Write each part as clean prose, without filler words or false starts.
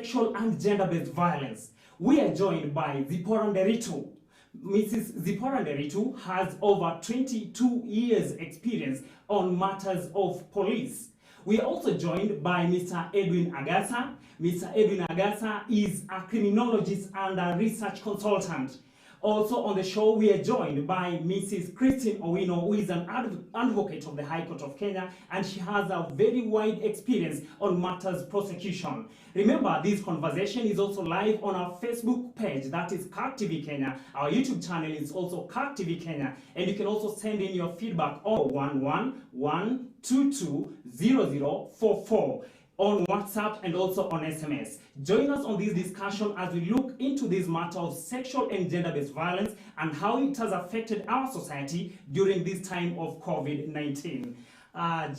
sexual and gender-based violence. We are joined by Zipporah Nderitu. Mrs. Zipporah Nderitu has over 22 years experience on matters of police. We are also joined by Mr. Edwin Agasa. Mr. Edwin Agasa is a criminologist and a research consultant. Also on the show, we are joined by Mrs. Christine Owino, who is an advocate of the High Court of Kenya, and she has a very wide experience on matters prosecution. Remember, this conversation is also live on our Facebook page, that is CAT TV Kenya. Our YouTube channel is also CAT TV Kenya, and you can also send in your feedback on 111220044. on WhatsApp and also on SMS. Join us on this discussion as we look into this matter of sexual and gender-based violence and how it has affected our society during this time of COVID-19.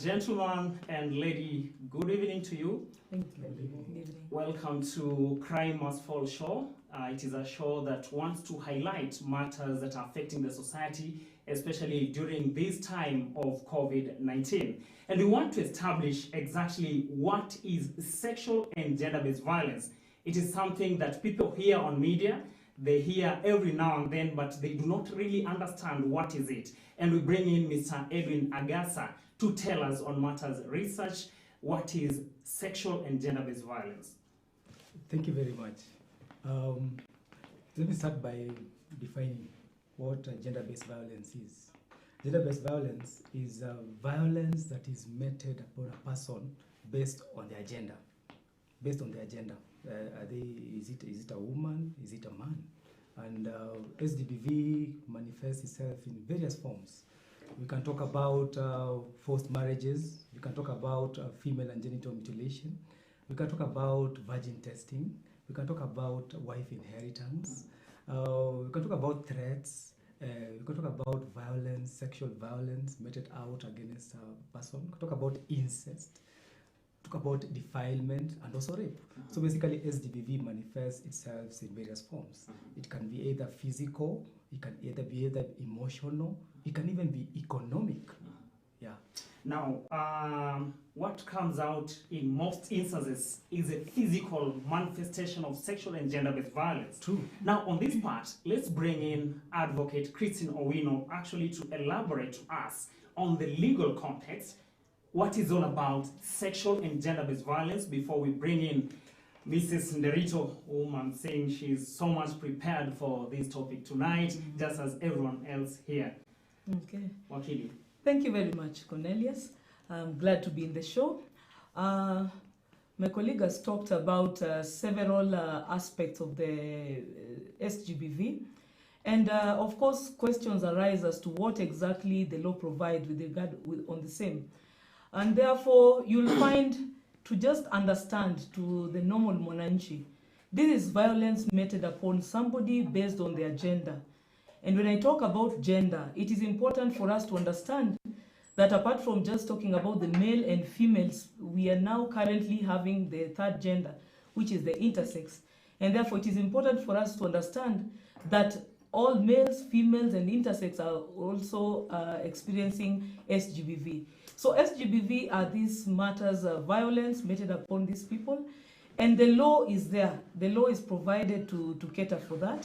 Gentlemen and lady, good evening to you. Thank you. Good evening. Welcome to Crime Must Fall Show. It is a show that wants to highlight matters that are affecting the society, especially during this time of COVID-19. And we want to establish exactly what is sexual and gender-based violence. It is something that people hear on media, they hear every now and then, but they do not really understand what is it. And we bring in Mr. Edwin Agasa to tell us on matters research what is sexual and gender-based violence. Thank you very much. Let me start by defining what gender-based violence is. Gender-based violence is violence that is meted upon a person based on their gender. Based on their gender. Is it a woman? Is it a man? And SGBV manifests itself in various forms. We can talk about forced marriages. We can talk about female and genital mutilation. We can talk about virgin testing. We can talk about wife inheritance. We can talk about threats. We can talk about violence, sexual violence meted out against a person. We can talk about incest. Talk about defilement and also rape. So basically, SGBV manifests itself in various forms. It can be either physical, it can either be emotional, it can even be economic. Yeah. Now, what comes out in most instances is a physical manifestation of sexual and gender-based violence. True. Now, on this part, let's bring in Advocate Christine Owino actually to elaborate to us on the legal context, what is all about sexual and gender-based violence, before we bring in Mrs. Nderitu, whom I'm saying she's so much prepared for this topic tonight, just as everyone else here. Okay. Wakili. Thank you very much, Cornelius. I'm glad to be in the show. My colleague has talked about several aspects of the SGBV. And of course, questions arise as to what exactly the law provides with regard on the same. And therefore, you'll find, to just understand to the normal Mwananchi, this is violence meted upon somebody based on their gender. And when I talk about gender, it is important for us to understand that apart from just talking about the male and females, we are now currently having the third gender, which is the intersex. And therefore, it is important for us to understand that all males, females, and intersex are also experiencing SGBV. So SGBV are these matters of violence meted upon these people, and the law is there. The law is provided to cater for that.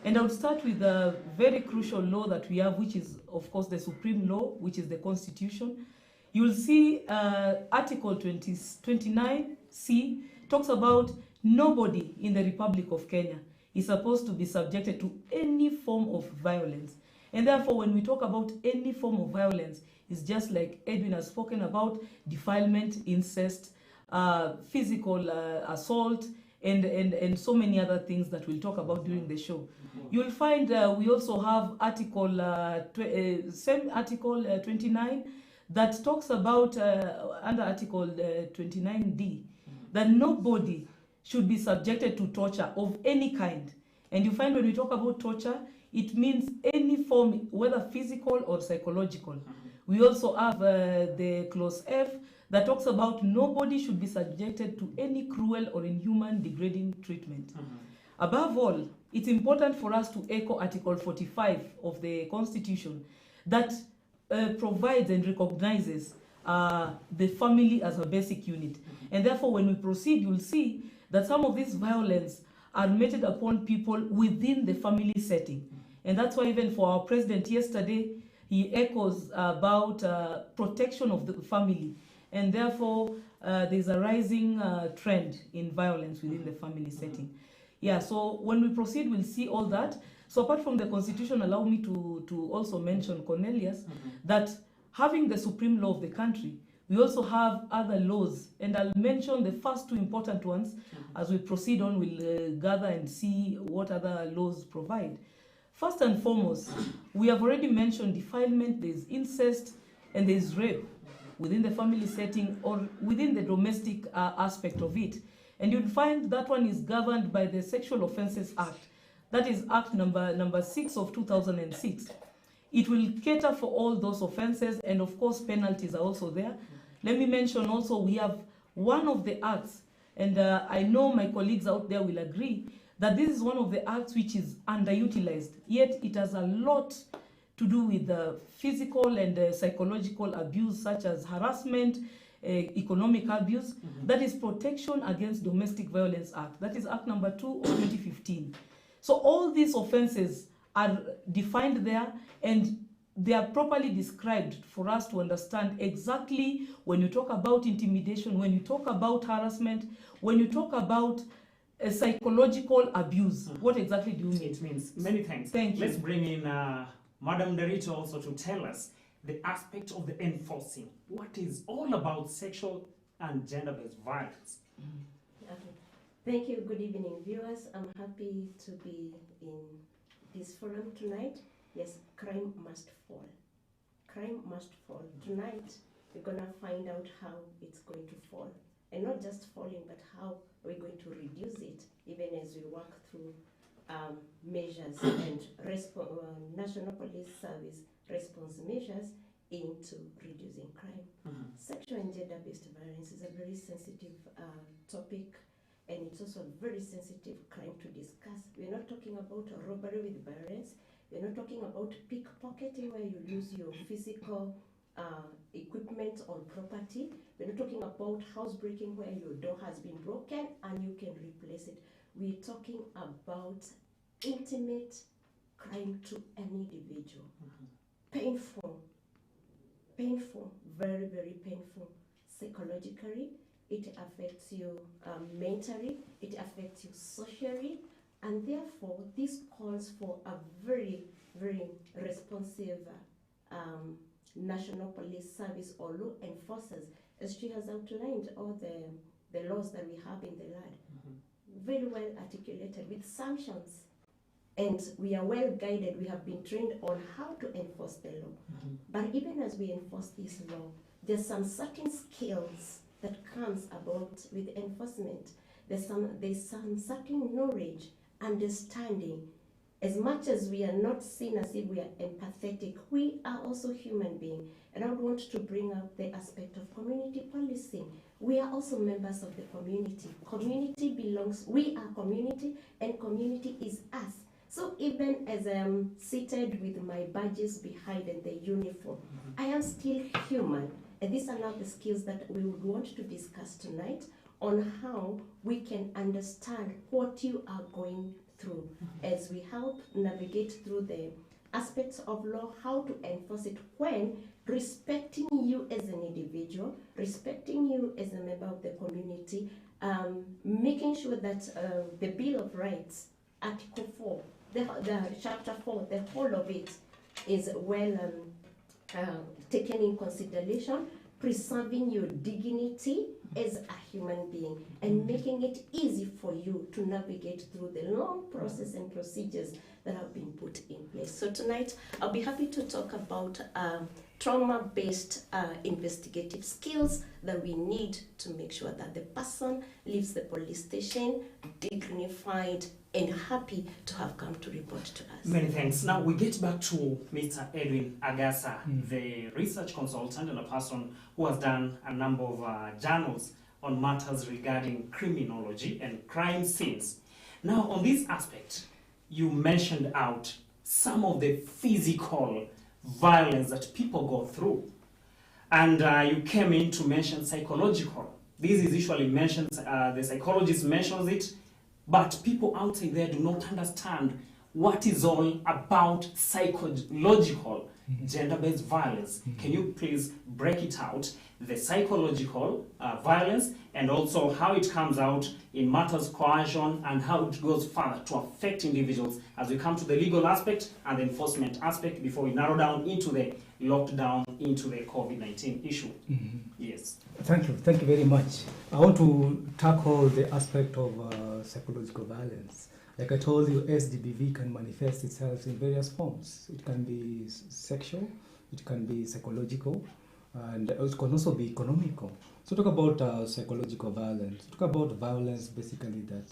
And I would start with a very crucial law that we have, which is, of course, the supreme law, which is the Constitution. You will see Article 29C talks about nobody in the Republic of Kenya is supposed to be subjected to any form of violence. And therefore, when we talk about any form of violence, it's just like Edwin has spoken about: defilement, incest, physical assault, and so many other things that we'll talk about during the show. You'll find we also have same Article 29 that talks about, under Article 29D, that nobody should be subjected to torture of any kind. And you find when we talk about torture, it means any form, whether physical or psychological. We also have the clause F that talks about nobody should be subjected to any cruel or inhuman degrading treatment. Above all, it's important for us to echo Article 45 of the Constitution that provides and recognizes the family as a basic unit. And therefore, when we proceed, you'll see that some of this violence are meted upon people within the family setting. And that's why even for our president yesterday, he echoes about protection of the family. And therefore, there's a rising trend in violence within the family setting. Yeah, so when we proceed, we'll see all that. So apart from the Constitution, allow me to also mention, Cornelius, that having the supreme law of the country, we also have other laws. And I'll mention the first two important ones. As we proceed on, we'll gather and see what other laws provide. First and foremost, we have already mentioned defilement, there's incest, and there's rape within the family setting or within the domestic aspect of it. And you'll find that one is governed by the Sexual Offences Act. That is Act number 6 of 2006. It will cater for all those offences, and of course penalties are also there. Let me mention also we have one of the acts, and I know my colleagues out there will agree, that this is one of the acts which is underutilized, yet it has a lot to do with the physical and psychological abuse, such as harassment, economic abuse. That is Protection Against Domestic Violence Act. That is Act number 2 of 2015. So all these offenses are defined there, and they are properly described for us to understand exactly when you talk about intimidation, when you talk about harassment, when you talk about psychological abuse. What exactly do you mean? It means many things. Thank you. Let's bring in Madam Derito also to tell us the aspect of the enforcing. What is all about sexual and gender-based violence? Okay. Thank you. Good evening, viewers. I'm happy to be in this forum tonight. Yes, crime must fall. Crime must fall. Tonight, we're going to find out how it's going to fall. And not just falling, but how we're going to reduce it, even as we work through measures and National Police Service response measures into reducing crime. Sexual and gender-based violence is a very sensitive topic, and it's also a very sensitive crime to discuss. We're not talking about a robbery with violence. We're not talking about pickpocketing where you lose your physical equipment or property. We're not talking about housebreaking where your door has been broken and you can replace it. We're talking about intimate crime to an individual. Painful, very, very painful. Psychologically, it affects you mentally, it affects you socially, and therefore this calls for a very, very responsive National Police Service or law enforcers, as she has outlined all the laws that we have in the land. Very well articulated with sanctions. And we are well guided, we have been trained on how to enforce the law. But even as we enforce this law, there's some certain skills that comes about with enforcement. There's some certain knowledge, understanding. As much as we are not seen as if we are empathetic, we are also human beings. And I would want to bring up the aspect of community policing. We are also members of the community. Community belongs, we are community, and community is us. So even as I'm seated with my badges behind and the uniform, I am still human. And these are now the skills that we would want to discuss tonight on how we can understand what you are going through as we help navigate through the aspects of law, how to enforce it when respecting you as an individual, respecting you as a member of the community, making sure that the Bill of Rights, Article 4, the Chapter 4, the whole of it is well taken in consideration, preserving your dignity as a human being and making it easy for you to navigate through the long process and procedures that have been put in place. So tonight, I'll be happy to talk about trauma-based investigative skills that we need to make sure that the person leaves the police station dignified and happy to have come to report to us. Many thanks. Now we get back to Mr. Edwin Agasa, the research consultant and a person who has done a number of journals on matters regarding criminology and crime scenes. Now on this aspect, you mentioned out some of the physical violence that people go through. And you came in to mention psychological. This is usually mentioned, the psychologist mentions it, but people outside there do not understand what is all about psychological gender-based violence. Can you please break it out, the psychological violence, and also how it comes out in matters of coercion and how it goes further to affect individuals as we come to the legal aspect and the enforcement aspect before we narrow down into the lockdown into the COVID-19 issue. Yes. Thank you very much. I want to tackle the aspect of psychological violence. Like I told you, SGBV can manifest itself in various forms. It can be sexual, it can be psychological, and it can also be economical. So talk about psychological violence. Talk about violence basically that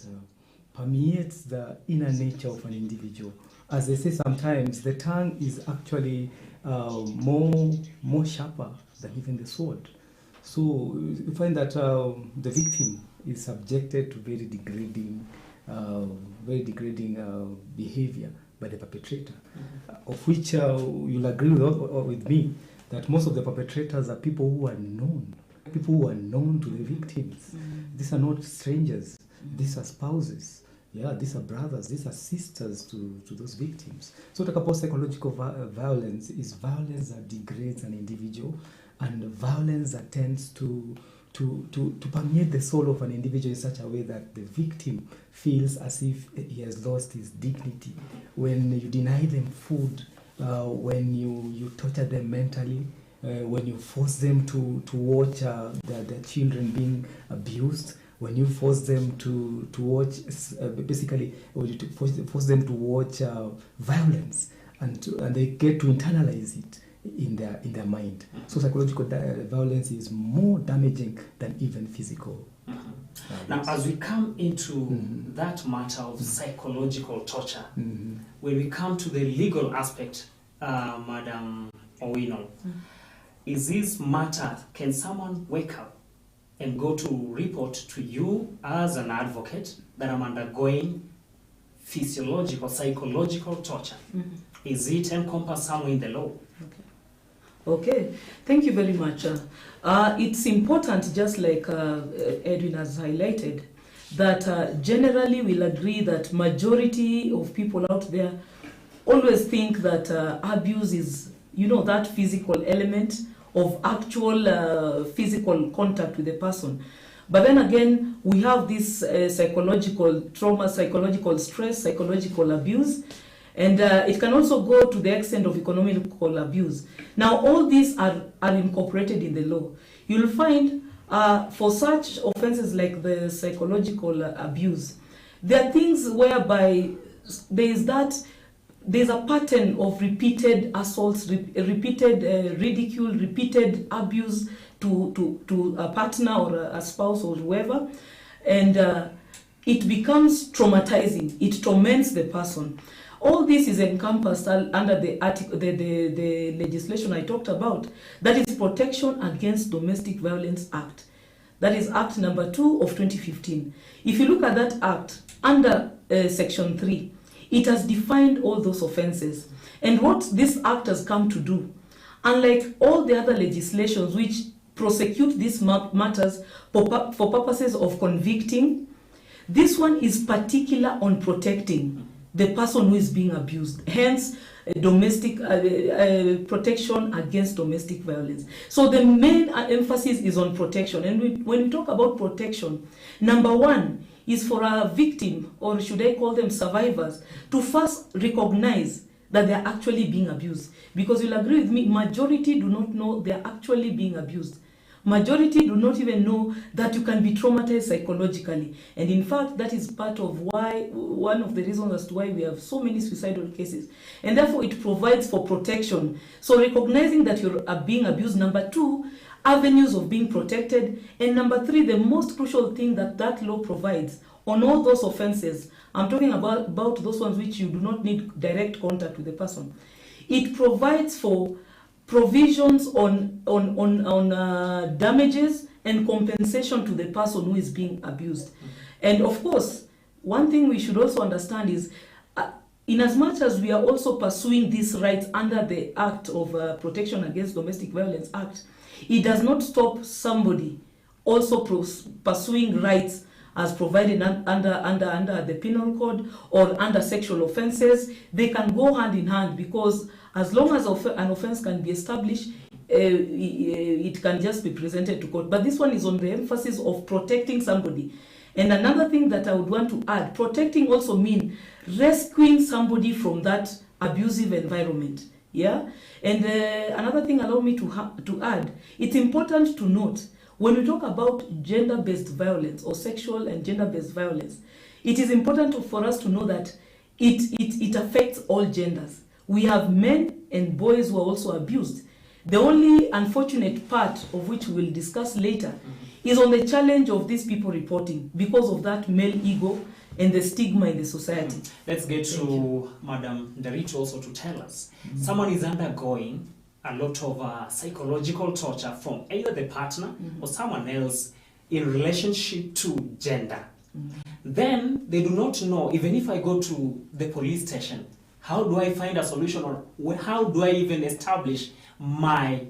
permeates the inner nature of an individual. As they say sometimes, the tongue is actually more sharper than even the sword. So you find that the victim is subjected to very degrading behavior by the perpetrator, of which you'll agree with me that most of the perpetrators are people who are known to the victims. These are not strangers. These are spouses. Yeah, these are brothers. These are sisters to those victims. So talk about psychological violence is violence that degrades an individual, and violence that tends to permeate the soul of an individual in such a way that the victim feels as if he has lost his dignity. When you deny them food, when you torture them mentally, when you force them to watch their children being abused, when you force them to watch, basically, or you force them to watch violence, and they get to internalize it in their mind. So psychological violence is more damaging than even physical. Now, as we come into that matter of psychological torture, when we come to the legal aspect, Madam Owino, is this matter, can someone wake up and go to report to you as an advocate that I'm undergoing physiological, psychological torture? Is it encompassed somewhere in the law? Okay, thank you very much. It's important, just like Edwin has highlighted, that generally we'll agree that majority of people out there always think that abuse is, that physical element of actual physical contact with the person. But then again, we have this psychological trauma, psychological stress, psychological abuse, and it can also go to the extent of economical abuse. Now, all these are incorporated in the law. You'll find for such offenses like the psychological abuse, there are things whereby there's a pattern of repeated assaults, repeated ridicule, repeated abuse to a partner or a spouse or whoever, and it becomes traumatizing. It torments the person. All this is encompassed under the legislation I talked about. That is Protection Against Domestic Violence Act. That is Act number 2 of 2015. If you look at that act, under Section 3, it has defined all those offenses. And what this act has come to do, unlike all the other legislations which prosecute these matters for purposes of convicting, this one is particular on protecting the person who is being abused. Hence, domestic protection against domestic violence. So the main emphasis is on protection. And when we talk about protection, number one is for a victim, or should I call them survivors, to first recognize that they are actually being abused. Because you'll agree with me, majority do not know they are actually being abused. Majority do not even know that you can be traumatized psychologically. And in fact, that is part of one of the reasons as to why we have so many suicidal cases. And therefore, it provides for protection. So recognizing that you're being abused, number two, avenues of being protected. And number three, the most crucial thing that law provides on all those offenses, I'm talking about those ones which you do not need direct contact with the person. It provides for provisions on damages and compensation to the person who is being abused. And of course, one thing we should also understand is, in as much as we are also pursuing these rights under the Act of Protection Against Domestic Violence Act, it does not stop somebody also pursuing rights as provided under the penal code or under sexual offences. They can go hand in hand, because as long as an offence can be established, it can just be presented to court. But this one is on the emphasis of protecting somebody. And another thing that I would want to add, protecting also means rescuing somebody from that abusive environment. Yeah. And another thing, allow me to add, it's important to note, when we talk about gender-based violence or sexual and gender-based violence, it is important for us to know that it affects all genders. We have men and boys who are also abused. The only unfortunate part of which we'll discuss later is on the challenge of these people reporting because of that male ego and the stigma in the society. Let's get to Madam Nderitu also to tell us. Someone is undergoing a lot of psychological torture from either the partner or someone else in relationship to gender. Then they do not know, even if I go to the police station, how do I find a solution, or how do I even establish my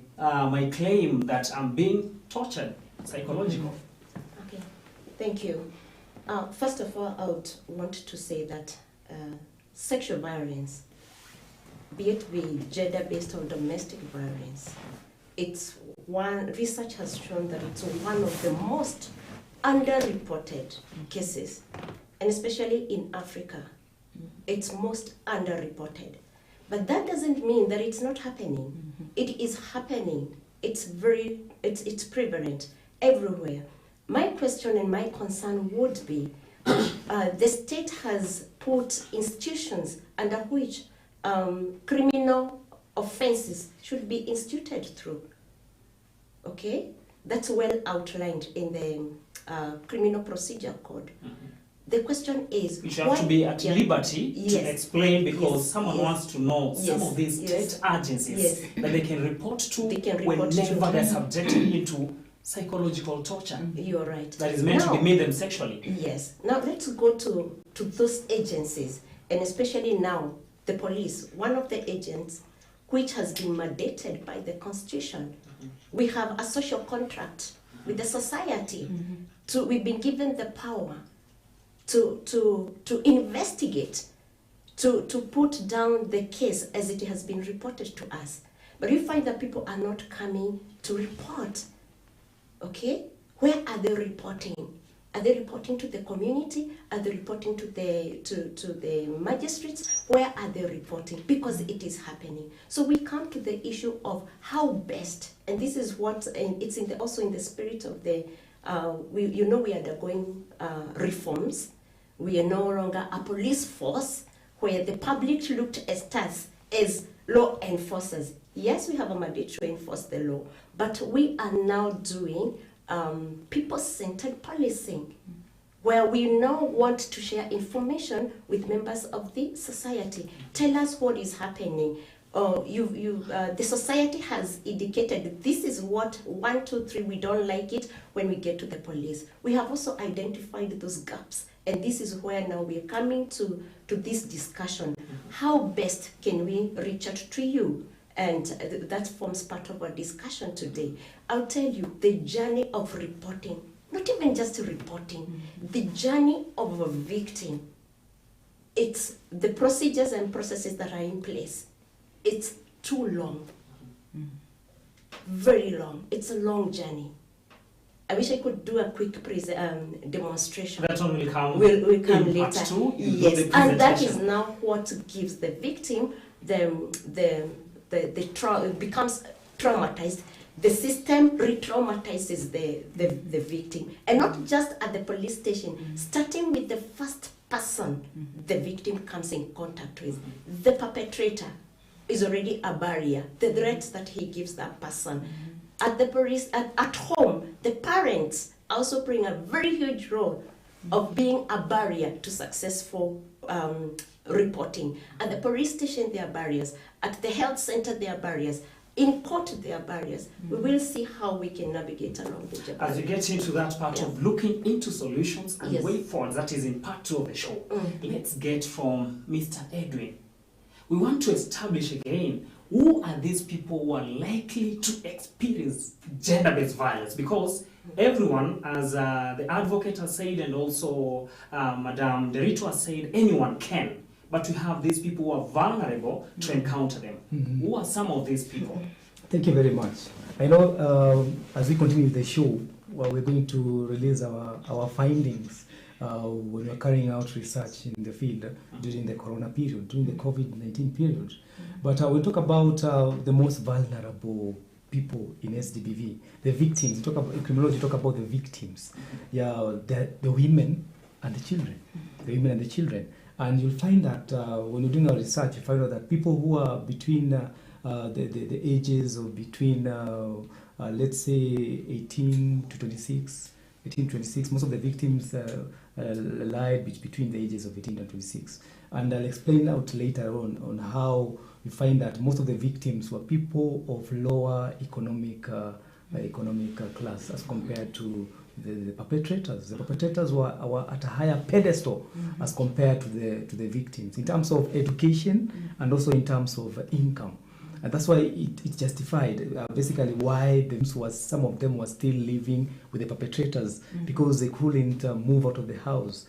claim that I'm being tortured, psychological? Okay, thank you. First of all, I would want to say that sexual violence, be it be gender-based or domestic violence, it's one, research has shown that it's one of the most underreported cases, and especially in Africa, it's most underreported. But that doesn't mean that it's not happening. It is happening. It's prevalent everywhere. My question and my concern would be, the state has put institutions under which criminal offenses should be instituted through. Okay? That's well outlined in the Criminal Procedure Code. The question is, you should have to be at liberty to explain, because someone wants to know some of these state agencies that they can report to whenever they're subjected into psychological torture. You're right. That is meant to demean them sexually. Yes. Now let's go to those agencies, and especially now the police, one of the agents which has been mandated by the Constitution. We have a social contract with the society. We've been given the power to investigate, to put down the case as it has been reported to us. But you find that people are not coming to report. Okay? Where are they reporting? Are they reporting to the community? Are they reporting to the magistrates? Where are they reporting? Because it is happening. So we come to the issue of how best, and this is what, and it's also in the spirit of the, we are undergoing reforms. We are no longer a police force where the public looked at us as law enforcers. Yes, we have a mandate to enforce the law, but we are now doing people-centered policing, where we now want to share information with members of the society. Tell us what is happening. The society has indicated this is what 1, 2, 3, we don't like it when we get to the police. We have also identified those gaps, and this is where now we are coming to this discussion. How best can we reach out to you? And that forms part of our discussion today. I'll tell you, the journey of reporting, not even just reporting, the journey of a victim, it's the procedures and processes that are in place. It's too long, very long. It's a long journey. I wish I could do a quick demonstration. That one will come, will come later. Part 2, yes, and that is now what gives the victim becomes traumatized. The system re-traumatizes the victim, and not just at the police station. Starting with the first person the victim comes in contact with, the perpetrator is already a barrier. The threats that he gives that person. At the police, at home, the parents also bring a very huge role of being a barrier to successful reporting. At the police station, there are barriers. At the health center, there are barriers. In court, there are barriers. We will see how we can navigate along the journey. As we get into that part of looking into solutions and way forward, that is in part 2 of the show, let's get from Mr. Edwin. We want to establish again, who are these people who are likely to experience gender-based violence? Because Everyone, as the advocate has said, and also Madame Derito has said, anyone can. But we have these people who are vulnerable to encounter them. Who are some of these people? Thank you very much. I know as we continue with the show, well, we're going to release our findings when we're carrying out research in the field during the corona period, during the COVID-19 period. But we'll talk about the most vulnerable people in SGBV, the victims. In criminology, talk about the victims, the women and the children, the women and the children. And you'll find that when you're doing our research, you find out that people who are between the ages of between, let's say, 18 to 26, most of the victims lied between the ages of 18 and 26. And I'll explain out later on how you find that most of the victims were people of lower economic class as compared to the perpetrators. The perpetrators were at a higher pedestal as compared to the victims in terms of education and also in terms of income. And that's why it justified basically why some of them were still living with the perpetrators because they couldn't move out of the house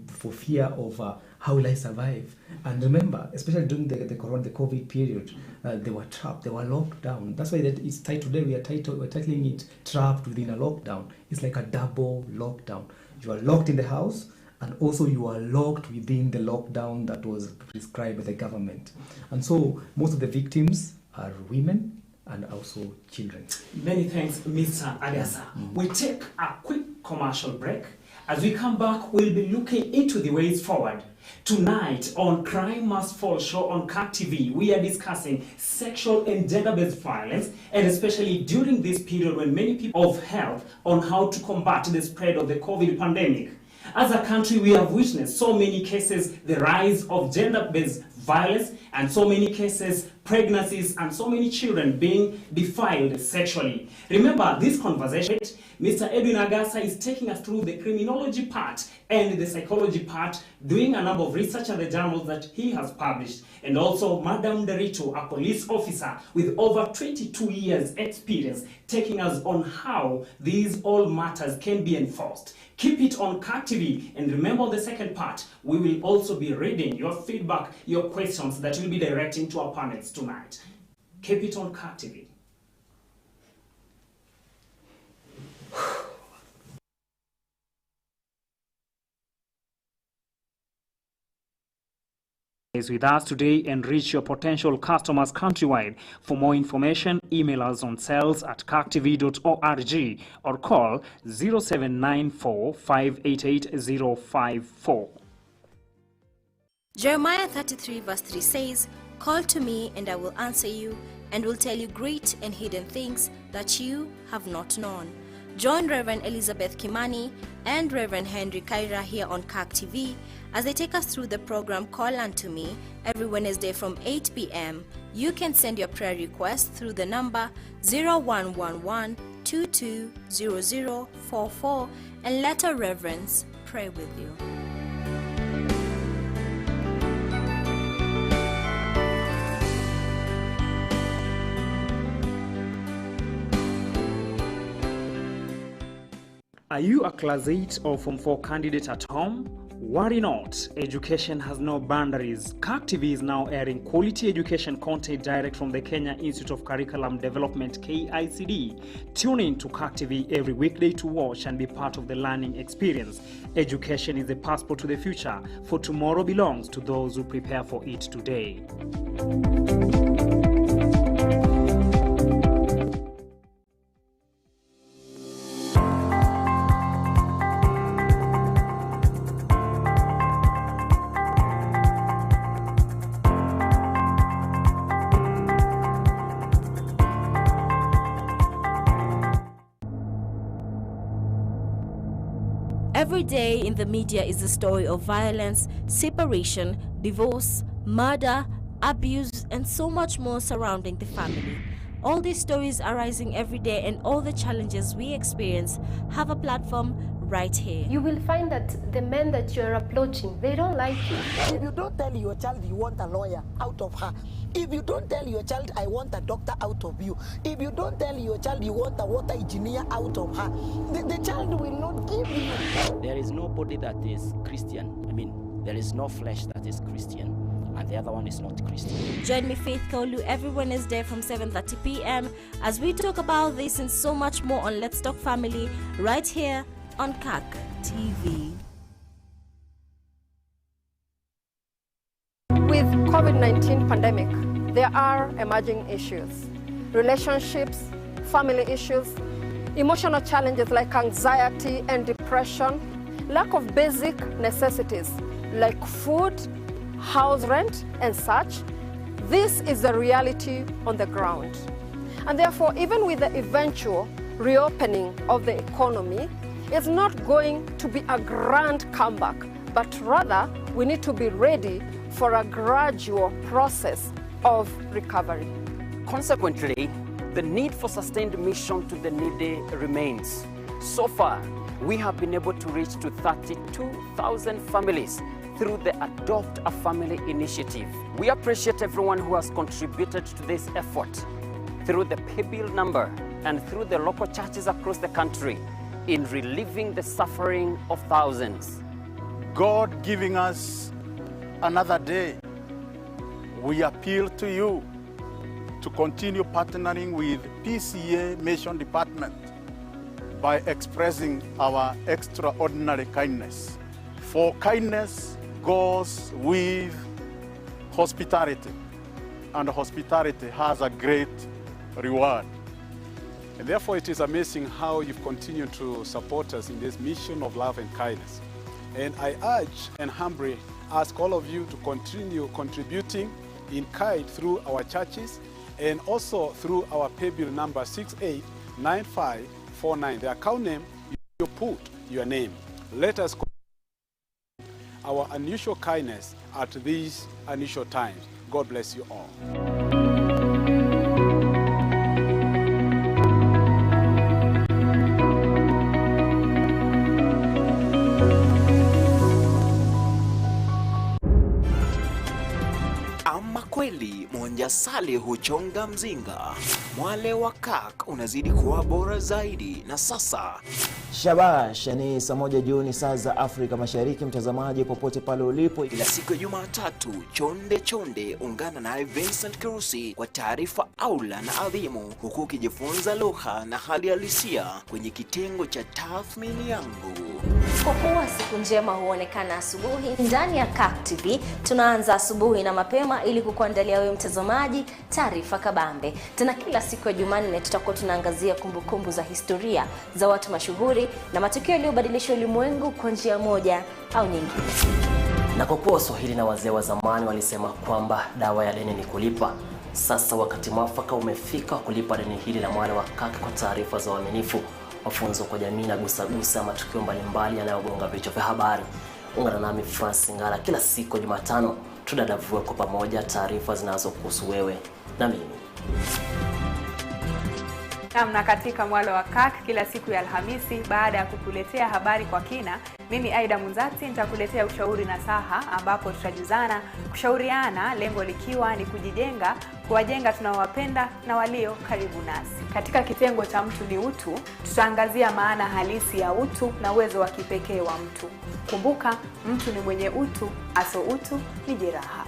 for fear of how will I survive. And remember, especially during the COVID period, they were trapped, they were locked down. That's why that it's titled today. We're titling it "Trapped Within a Lockdown." It's like a double lockdown. You are locked in the house, and also you are locked within the lockdown that was prescribed by the government. And so most of the victims are women and also children. Many thanks, Mr. Adesa. We take a quick commercial break. As we come back, we'll be looking into the ways forward. Tonight on Crime Must Fall show on CAC TV, we are discussing sexual and gender-based violence, and especially during this period when many people have help on how to combat the spread of the COVID pandemic. As a country, we have witnessed so many cases, the rise of gender-based violence, and so many cases, pregnancies, and so many children being defiled sexually. Remember, this conversation, Mr. Edwin Agasa is taking us through the criminology part and the psychology part, doing a number of research in the journals that he has published. And also, Madame Derito, a police officer with over 22 years experience, taking us on how these all matters can be enforced. Keep it on CAC TV, and remember the second part, we will also be reading your feedback, your questions that we'll be directing to our panelists tonight. Keep it on CAC TV. Is with us today and reach your potential customers countrywide. For more information, email us on sales@cactv.org or call 0794 588 054. Jeremiah 33 verse 3 says, "Call to me and I will answer you and will tell you great and hidden things that you have not known." Join Reverend Elizabeth Kimani and Reverend Henry Kaira here on CAC TV as they take us through the program Call Unto Me every Wednesday from 8 p.m. You can send your prayer request through the number 0111-220044 and let our reverends pray with you. Are you a Class 8 or Form 4 candidate at home? Worry not, education has no boundaries. CAC TV is now airing quality education content direct from the Kenya Institute of Curriculum Development, KICD. Tune in to CAC TV every weekday to watch and be part of the learning experience. Education is the passport to the future, for tomorrow belongs to those who prepare for it today. Every day in the media is a story of violence, separation, divorce, murder, abuse, and so much more surrounding the family. All these stories are rising every day, and all the challenges we experience have a platform right here. You will find that the men that you're approaching, they don't like you. If you don't tell your child you want a lawyer out of her, if you don't tell your child I want a doctor out of you, if you don't tell your child you want a water engineer out of her, the child will not give you. There is nobody that is Christian. I mean, there is no flesh that is Christian, and the other one is not Christian. Join me, Faith Kaulu, every Wednesday from 7:30 p.m. as we talk about this and so much more on Let's Talk Family right here on CAK TV. With COVID-19 pandemic, there are emerging issues. Relationships, family issues, emotional challenges like anxiety and depression, lack of basic necessities like food, house rent, and such. This is the reality on the ground. And therefore, even with the eventual reopening of the economy, it's not going to be a grand comeback, but rather we need to be ready for a gradual process of recovery. Consequently, the need for sustained mission to the needy remains. So far, we have been able to reach to 32,000 families through the Adopt a Family initiative. We appreciate everyone who has contributed to this effort through the paybill number and through the local churches across the country in relieving the suffering of thousands. God giving us another day, we appeal to you to continue partnering with PCA Mission Department by expressing our extraordinary kindness. For kindness goes with hospitality, and hospitality has a great reward. And therefore it is amazing how you've continued to support us in this mission of love and kindness. And I urge and humbly ask all of you to continue contributing in kind through our churches and also through our paybill number 689549. The account name, you put your name. Let us our unusual kindness at these unusual times. God bless you all. Ama kweli Mwanjasali huchonga mzinga. Mwale wa CAK unazidi kuwa bora zaidi, na sasa Shabash, ni saa 1 jioni saa za Afrika Mashariki. Mtazamaji popote pale ulipo, ila siku ya Jumatatu chonde ungana na Vincent Kirusi kwa taarifa aula na adhimu, huku ukijifunza lugha na hali halisia kwenye kitengo cha tathmini yangu. Kwa kuwa siku njema huonekana asubuhi, ndani ya CAK TV tunaanza asubuhi na mapema ili kukuandalia wewe mtazamaji taarifa kabambe. Tena kila siku ya Jumanne tutakuwa tunaangazia kumbukumbu za historia za watu mashuhuri na matukio yaliyobadilisha ulimwengu kwa njia moja au nyingine. Na kwa kuwa Swahili na wazee wa zamani walisema kwamba dawa ya deni ni kulipa, sasa wakati mwafaka umefika kulipa deni hili la Mwale wa CAK kwa taarifa za uaminifu, mafunzo kwa jamii na gusagusa matukio mbalimbali yanayogonga vichwa vya habari. Ungana nami Francis Ngala kila siku Jumatano, tudadavue kwa pamoja taarifa zinazokuhusu wewe na mimi. Na katika Mwale wa CAK kila siku ya Alhamisi, baada ya kukuletea habari kwa kina, mimi Aida Munzati nitakuletea ushauri na saha, ambapo tutajuzana, kushauriana, lengo likiwa ni kujijenga, kuwajenga tunawapenda na walio karibu nasi. Katika kitengo cha mtu ni utu, tutaangazia maana halisi ya utu na uwezo wa kipekee wa mtu. Kumbuka, mtu ni mwenye utu, aso utu ni jeraha.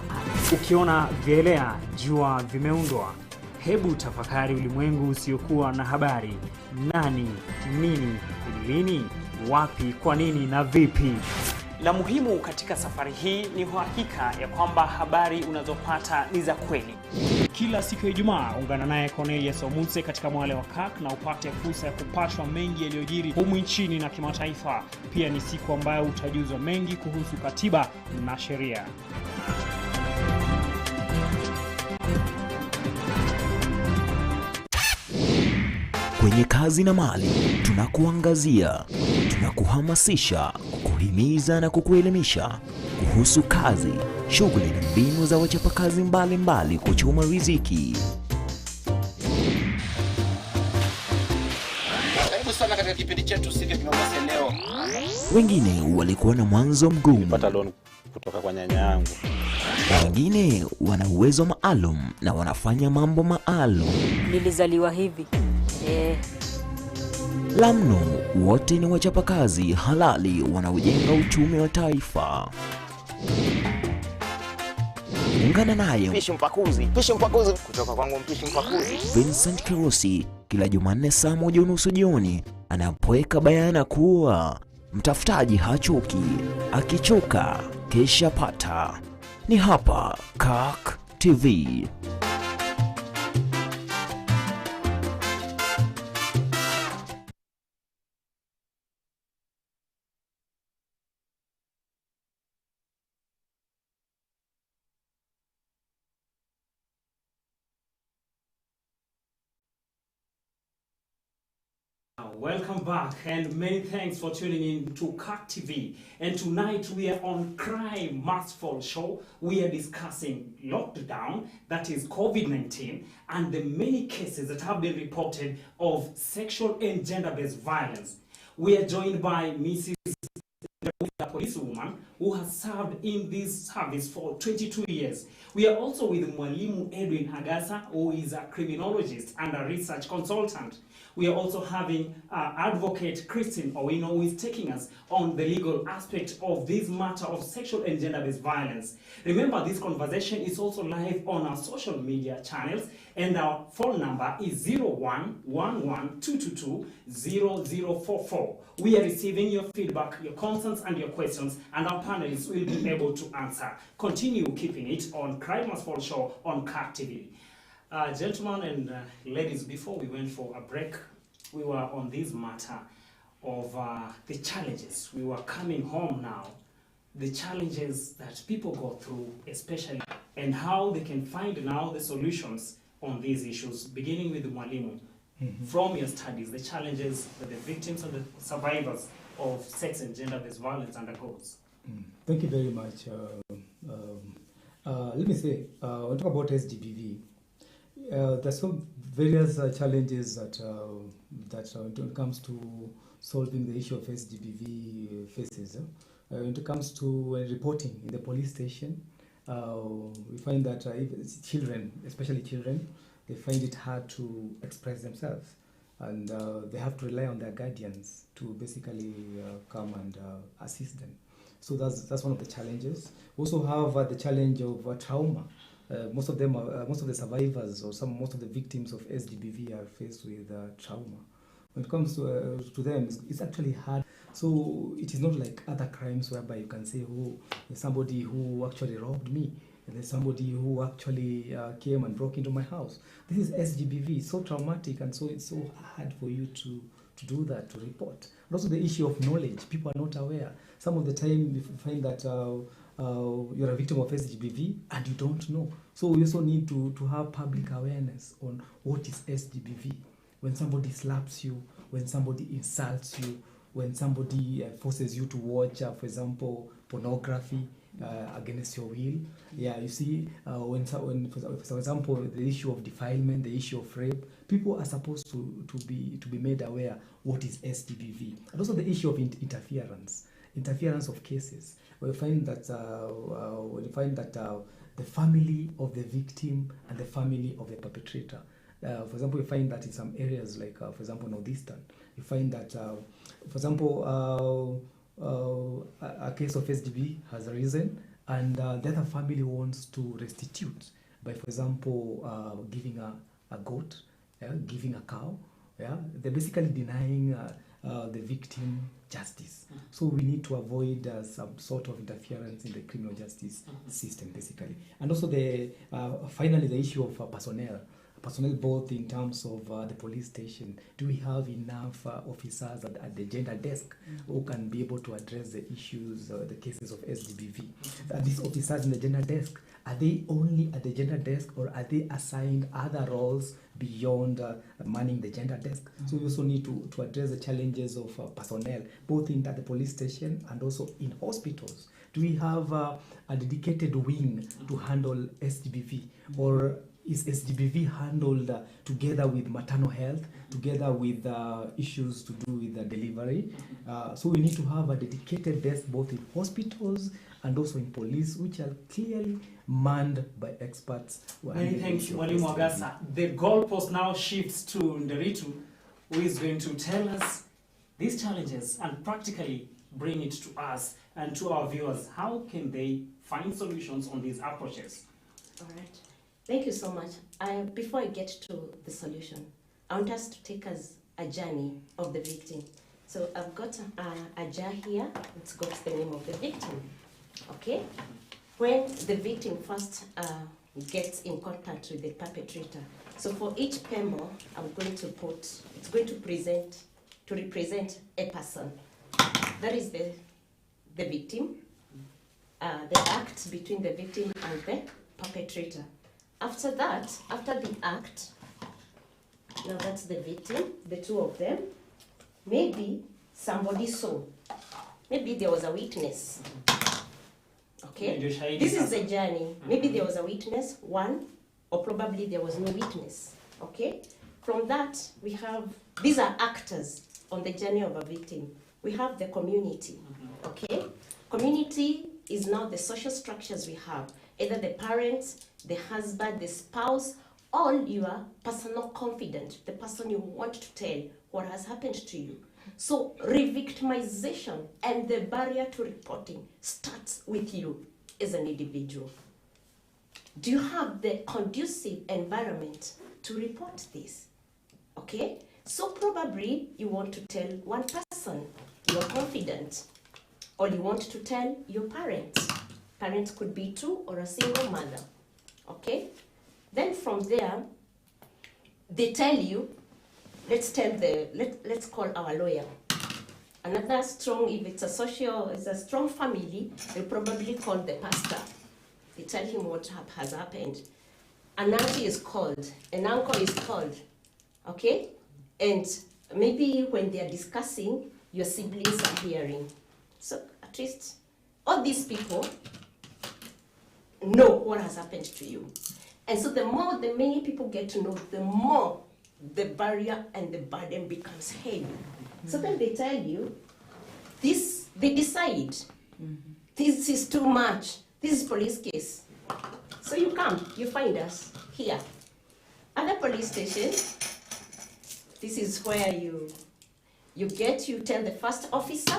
Ukiona vielea jua vimeundwa, hebu tafakari ulimwengu usiokuwa na habari. Nani, nini, lini, wapi, kwa nini na vipi? La muhimu katika safari hii ni uhakika ya kwamba habari unazopata ni za kweli. Kila siku ya Ijumaa ungana naye Cornelius Omutse katika Mwale wa CAK na upate fursa ya kupashwa mengi yaliyojiri humu nchini na kimataifa. Pia ni siku ambayo utajuzwa mengi kuhusu katiba na sheria. Kwenye kazi na mali, tunakuangazia, tunakuhamasisha, kukuhimiza na kukuelimisha kuhusu kazi, shughuli na mbinu za wachapakazi mbalimbali kuchuma riziki. Karibu sana katika katika kipindi chetu siku ya Jumamosi leo. Wengine walikuwa na mwanzo mgumu. Nilipata loan kutoka kwa nyanya yangu. Wengine wana uwezo maalum na wanafanya mambo maalum. Nilizaliwa hivi. La mno, wote ni wachapakazi halali wanaojenga uchumi wa taifa. Ungana naye Mpishi mpakuzi kutoka kwangu Mpishi Mpakuzi Vincent Kirusi kila Jumanne saa 1:30 jioni anapoweka bayana kuwa mtafutaji hachoki, akichoka kesha pata. Ni hapa CAK TV. Welcome back and many thanks for tuning in to CAK TV. And tonight we are on Crime Must Fall Show. We are discussing lockdown, that is COVID-19, and the many cases that have been reported of sexual and gender-based violence. We are joined by Mrs. a policewoman who has served in this service for 22 years. We are also with Mwalimu Edwin Agasa, who is a criminologist and a research consultant. We are also having Advocate Christine Owino, who is taking us on the legal aspect of this matter of sexual and gender-based violence. Remember, this conversation is also live on our social media channels, and our phone number is 0111-222-0044. We are receiving your feedback, your concerns, and your questions, and our panelists will be able to answer. Continue keeping it on Crime Must Fall Show on CAK TV. Gentlemen and ladies, before we went for a break, we were on this matter of the challenges. We were coming home now, the challenges that people go through, especially, and how they can find now the solutions on these issues, beginning with the Mwalimu. From your studies, the challenges that the victims and the survivors of sex and gender-based violence undergoes. Thank you very much. Let me say, we'll talk about SGBV. There's some various challenges that when it comes to solving the issue of SGBV faces. When it comes to reporting in the police station, we find that children, especially children, they find it hard to express themselves, and they have to rely on their guardians to basically come and assist them. So that's one of the challenges. We also have the challenge of trauma. Most of the survivors or most of the victims of SGBV are faced with trauma. When it comes to them, it's actually hard. So it is not like other crimes whereby you can say, oh, there's somebody who actually robbed me, and there's somebody who actually came and broke into my house. This is SGBV. It's so traumatic, and so it's so hard for you to do that, to report. And also the issue of knowledge. People are not aware. Some of the time you find that you're a victim of SGBV and you don't know. So we also need to have public awareness on what is SGBV. When somebody slaps you, when somebody insults you, when somebody forces you to watch, for example, pornography against your will. Yeah, you see, when for example, the issue of defilement, the issue of rape, people are supposed to be made aware what is SGBV. And also the issue of interference of cases. We find that the family of the victim and the family of the perpetrator. For example, we find that in some areas, like for example, Northeastern, you find that, for example, a case of SGB has arisen, and the other family wants to restitute by, for example, giving a goat, giving a cow. Yeah, they're basically denying the victim justice. So we need to avoid some sort of interference in the criminal justice system, basically. And also finally the issue of personnel both in terms of the police station. Do we have enough officers at the gender desk who can be able to address the issues, the cases of SGBV? These officers in the gender desk, are they only at the gender desk, or are they assigned other roles beyond manning the gender desk? So we also need to address the challenges of personnel, both at the police station and also in hospitals. Do we have a dedicated wing to handle SGBV, or is SGBV handled together with maternal health, together with issues to do with the delivery. So we need to have a dedicated desk both in hospitals and also in police, which are clearly manned by experts. Many thanks, Mwalimu Agasa. The goalpost now shifts to Nderitu, who is going to tell us these challenges and practically bring it to us and to our viewers. How can they find solutions on these approaches? All right. Thank you so much. Before I get to the solution, I want us to take us a journey of the victim. So I've got a jar here. It's got the name of the victim. Okay? When the victim first gets in contact with the perpetrator, so for each pebble, I'm going to put, it's going to represent a person. That is the victim, the act between the victim and the perpetrator. After that, after the act, now that's the victim, the two of them. Maybe somebody saw. Maybe there was a witness. Okay? This is the journey. Maybe there was a witness, one, or probably there was no witness. Okay? From that, we have, these are actors on the journey of a victim. We have the community. Okay? Community is now the social structures we have. Either the parents, the husband, the spouse, all your personal confidant, the person you want to tell what has happened to you. So re-victimization and the barrier to reporting starts with you as an individual. Do you have the conducive environment to report this? Okay? So probably you want to tell one person, you're confident, or you want to tell your parents. Parents could be two or a single mother. Okay? Then from there, they tell you, let's call our lawyer. Another strong, if it's a strong family, they'll probably call the pastor. They tell him what has happened. An auntie is called, an uncle is called. Okay? And maybe when they are discussing, your siblings are hearing. So at least all these people know what has happened to you. And so the more the many people get to know, the more the barrier and the burden becomes heavy. So then they tell you, this, they decide, this is too much, this is police case. So you come, you find us here. Other police stations, this is where you tell the first officer,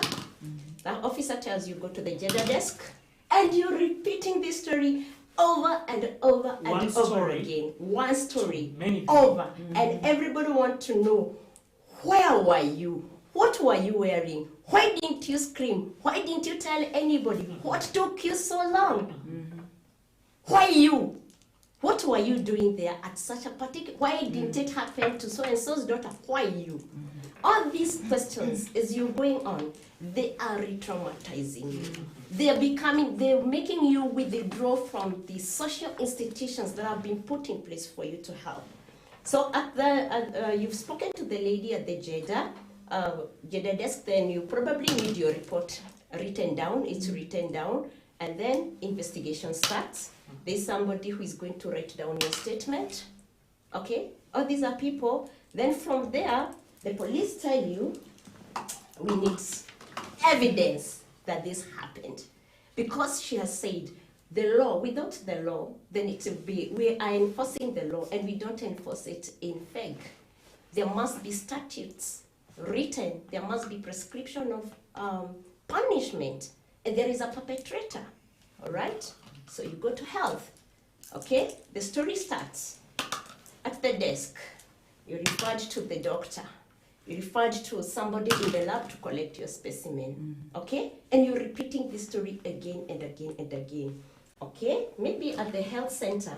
the officer tells you, go to the gender desk, and you're repeating this story over and over and over again. One story, over. And everybody wants to know, where were you? What were you wearing? Why didn't you scream? Why didn't you tell anybody? What took you so long? Why you? What were you doing there at such a particular, why didn't it happen to so-and-so's daughter? Why you? All these questions, as you're going on, they are re-traumatizing you. They're making you withdraw from the social institutions that have been put in place for you to help. So you've spoken to the lady at the Jeddah desk, then you probably need your report written down, it's written down, and then investigation starts. There's somebody who is going to write down your statement. Okay? All these are people. Then from there, the police tell you, we need evidence that this happened. Because she has said, the law, without the law, then it will be, we are enforcing the law and we don't enforce it in FEG. There must be statutes written, there must be prescription of punishment, and there is a perpetrator, all right? So you go to health, okay? The story starts at the desk. You referred to the doctor. You referred to somebody in the lab to collect your specimen, okay? And you're repeating this story again and again and again, okay? Maybe at the health center,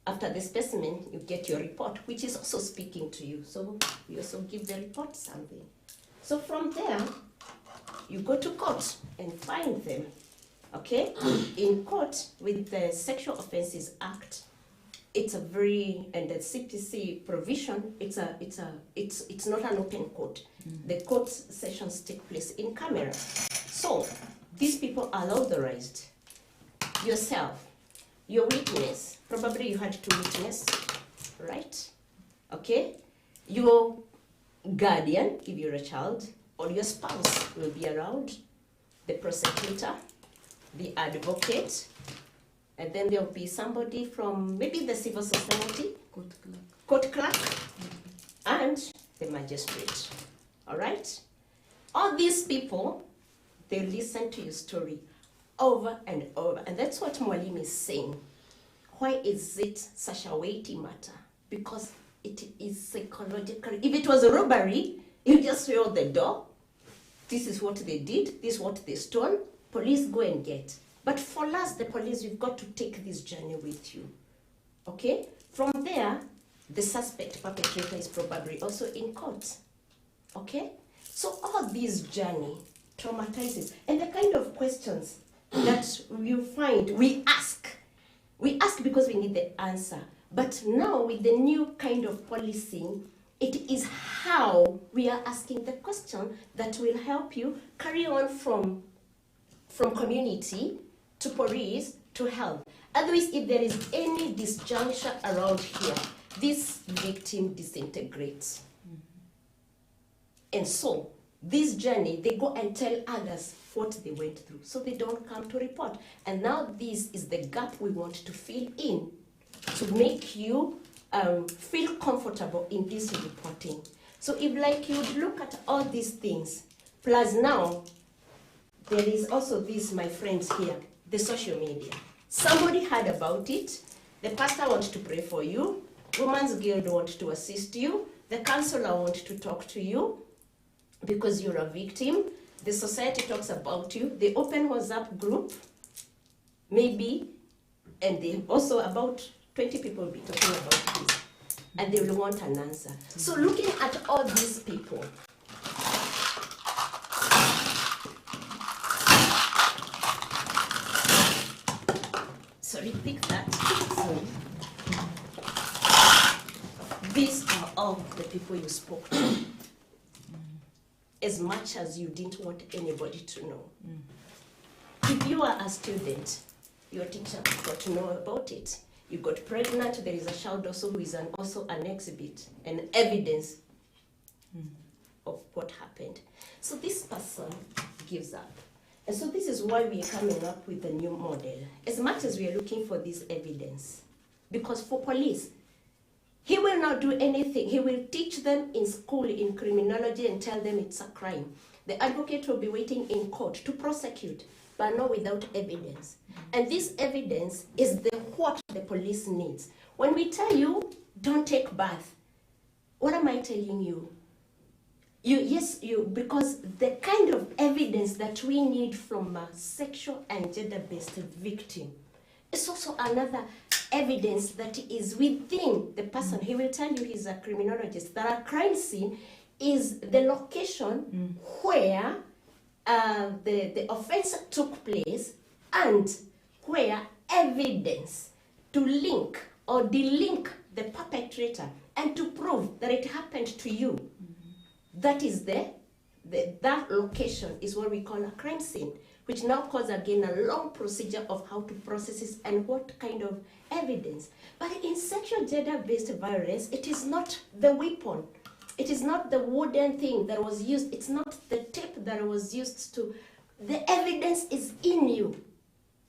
after the specimen, you get your report, which is also speaking to you. So you also give the report something. So from there, you go to court and find them, okay? In court, with the Sexual Offences Act, it's a very, and the CPC provision, it's not an open court. The court sessions take place in camera. So these people are authorized. Yourself, your witness, probably you had to witness, right? Okay? Your guardian, if you're a child, or your spouse will be around, the prosecutor, the advocate, and then there'll be somebody from maybe the civil society, court clerk, and the magistrate. All right? All these people, they listen to your story over and over. And that's what Mwalimu is saying. Why is it such a weighty matter? Because it is psychological. If it was a robbery, you just throw out the door. This is what they did. This is what they stole. Police go and get. But for us, the police, you've got to take this journey with you. Okay? From there, the suspect perpetrator is probably also in court. Okay? So all this journey traumatizes. And the kind of questions that you find, we ask because we need the answer. But now with the new kind of policing, it is how we are asking the question that will help you carry on from community to police to health. Otherwise, if there is any disjuncture around here, this victim disintegrates. And so, this journey, they go and tell others what they went through, so they don't come to report. And now this is the gap we want to fill in to make you feel comfortable in this reporting. So if like you look at all these things, plus now, there is also this, my friends here, the social media. Somebody heard about it, the pastor wants to pray for you, Women's Guild wants to assist you, the counselor wants to talk to you because you're a victim, the society talks about you, they open WhatsApp group, maybe, and they also about 20 people will be talking about this, and they will want an answer. So looking at all these people, sorry, pick that. Sorry. These are all the people you spoke to, as much as you didn't want anybody to know. If you are a student, your teacher got to know about it. You got pregnant, there is a child also who is also an exhibit, an evidence of what happened. So this person gives up. And so this is why we are coming up with a new model, as much as we are looking for this evidence. Because for police, he will not do anything. He will teach them in school in criminology and tell them it's a crime. The advocate will be waiting in court to prosecute, but not without evidence. And this evidence is what the police needs. When we tell you, don't take bath, what am I telling you? Because the kind of evidence that we need from a sexual and gender-based victim is also another evidence that is within the person. He will tell you he's a criminologist, that a crime scene is the location where the offense took place and where evidence to link or delink the perpetrator and to prove that it happened to you. That is that location is what we call a crime scene, which now calls again a long procedure of how to process it and what kind of evidence. But in sexual gender-based violence, it is not the weapon. It is not the wooden thing that was used. It's not the tape that was used to. The evidence is in you.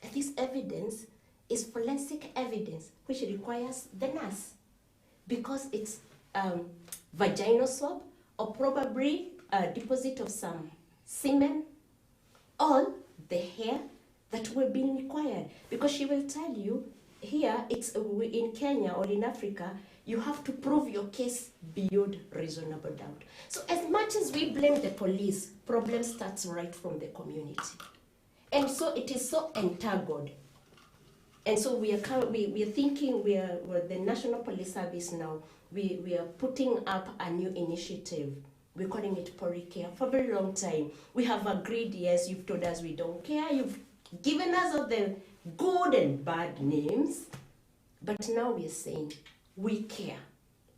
And this evidence is forensic evidence, which requires the nurse. Because it's vaginal swab, or probably a deposit of some semen, or the hair that will be required. Because she will tell you, here, it's in Kenya or in Africa, you have to prove your case beyond reasonable doubt. So as much as we blame the police, problem starts right from the community. And so it is so entangled. And so we are thinking, we're the National Police Service now, we are putting up a new initiative. We're calling it PoriCare for a very long time. We have agreed, yes, you've told us we don't care, you've given us all the good and bad names, but now we're saying we care.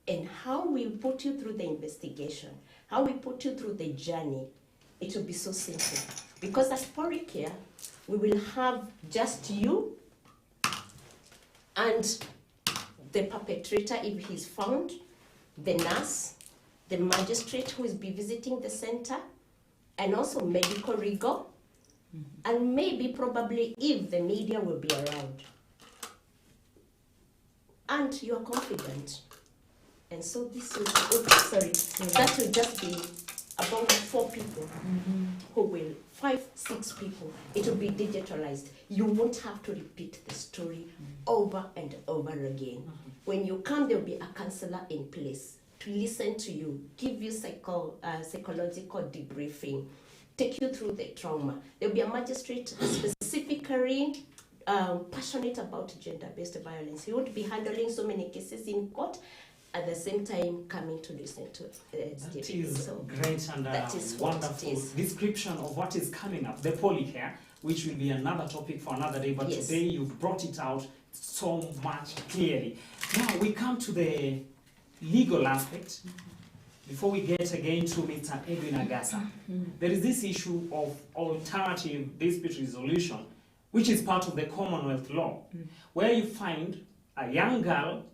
And how we put you through the investigation, how we put you through the journey, it will be so simple. Because as PoriCare, we will have just you and the perpetrator, if he's found, the nurse, the magistrate who will be visiting the center, and also medical rigor, and maybe probably if the media will be around. And you are confident. And so this will, that will just be about 4 people who will, 5, 6 people. It will be digitalized. You won't have to repeat the story over and over again. When you come, there will be a counselor in place to listen to you, give you psychological debriefing, take you through the trauma. There will be a magistrate specifically passionate about gender-based violence. He won't be handling so many cases in court, at the same time coming to listen to That is great and that is wonderful description of what is coming up, the polycare, which will be another topic for another day, but Yes. today you've brought it out so much clearly. Now we come to the legal aspect. Before we get again to Mr. Edwin Agasa, there is this issue of alternative dispute resolution, which is part of the Commonwealth law, where you find a young girl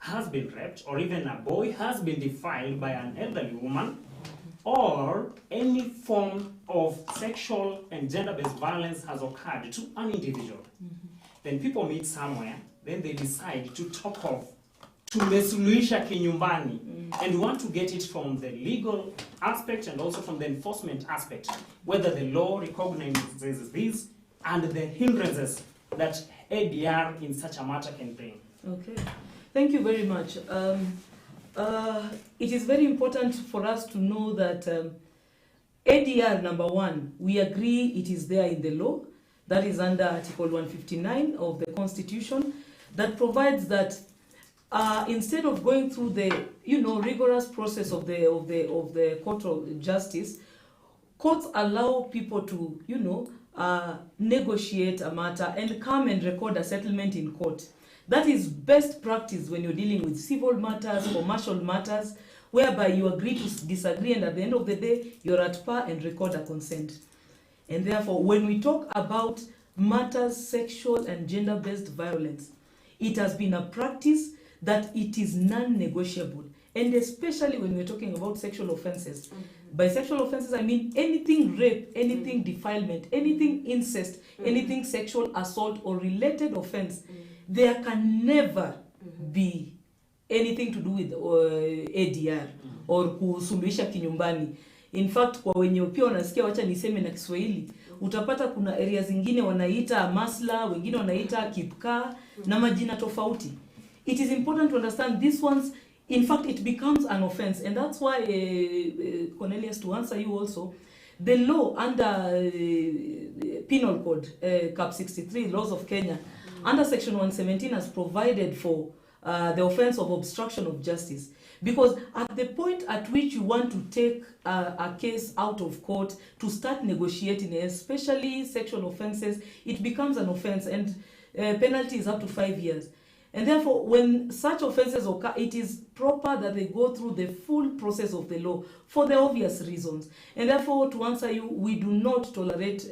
has been raped, or even a boy has been defiled by an elderly woman, or any form of sexual and gender-based violence has occurred to an individual. Then people meet somewhere, then they decide to talk of tumesuluhisha kinyumbani, and we want to get it from the legal aspect and also from the enforcement aspect, whether the law recognizes this and the hindrances that ADR in such a matter can bring. Okay, thank you very much. It is very important for us to know that ADR, number one, we agree it is there in the law. That is under Article 159 of the Constitution, that provides that instead of going through the rigorous process of the court of justice, courts allow people to negotiate a matter and come and record a settlement in court. That is best practice when you're dealing with civil matters, commercial matters, whereby you agree to disagree, and at the end of the day, you're at par and record a consent. And therefore, when we talk about matters, sexual and gender-based violence, it has been a practice that it is non-negotiable. And especially when we're talking about sexual offenses. By sexual offenses, I mean anything rape, anything defilement, anything incest, anything sexual assault or related offense. There can never be anything to do with ADR or kusuluhisha kinyumbani. In fact, kwa wenye pia wanasikia, wacha niseme na Kiswahili, utapata kuna area zingine wanaita masla, wengine wanaita kipka na majina tofauti. It is important to understand these ones, in fact, it becomes an offense. And that's why, Cornelius, to answer you also, the law under Penal Code, Cap 63, Laws of Kenya, under Section 117 has provided for the offense of obstruction of justice. Because at the point at which you want to take a case out of court to start negotiating, especially sexual offenses, it becomes an offense, and penalty is up to 5 years. And therefore, when such offenses occur, it is proper that they go through the full process of the law for the obvious reasons. And therefore, to answer you, we do not tolerate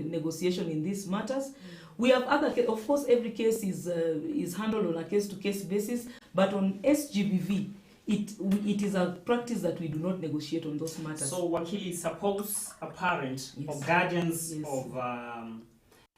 negotiation in these matters. We have other, of course, every case is handled on a case-to-case basis, but on SGBV, it is a practice that we do not negotiate on those matters. So, Wakili, suppose a parent or guardians of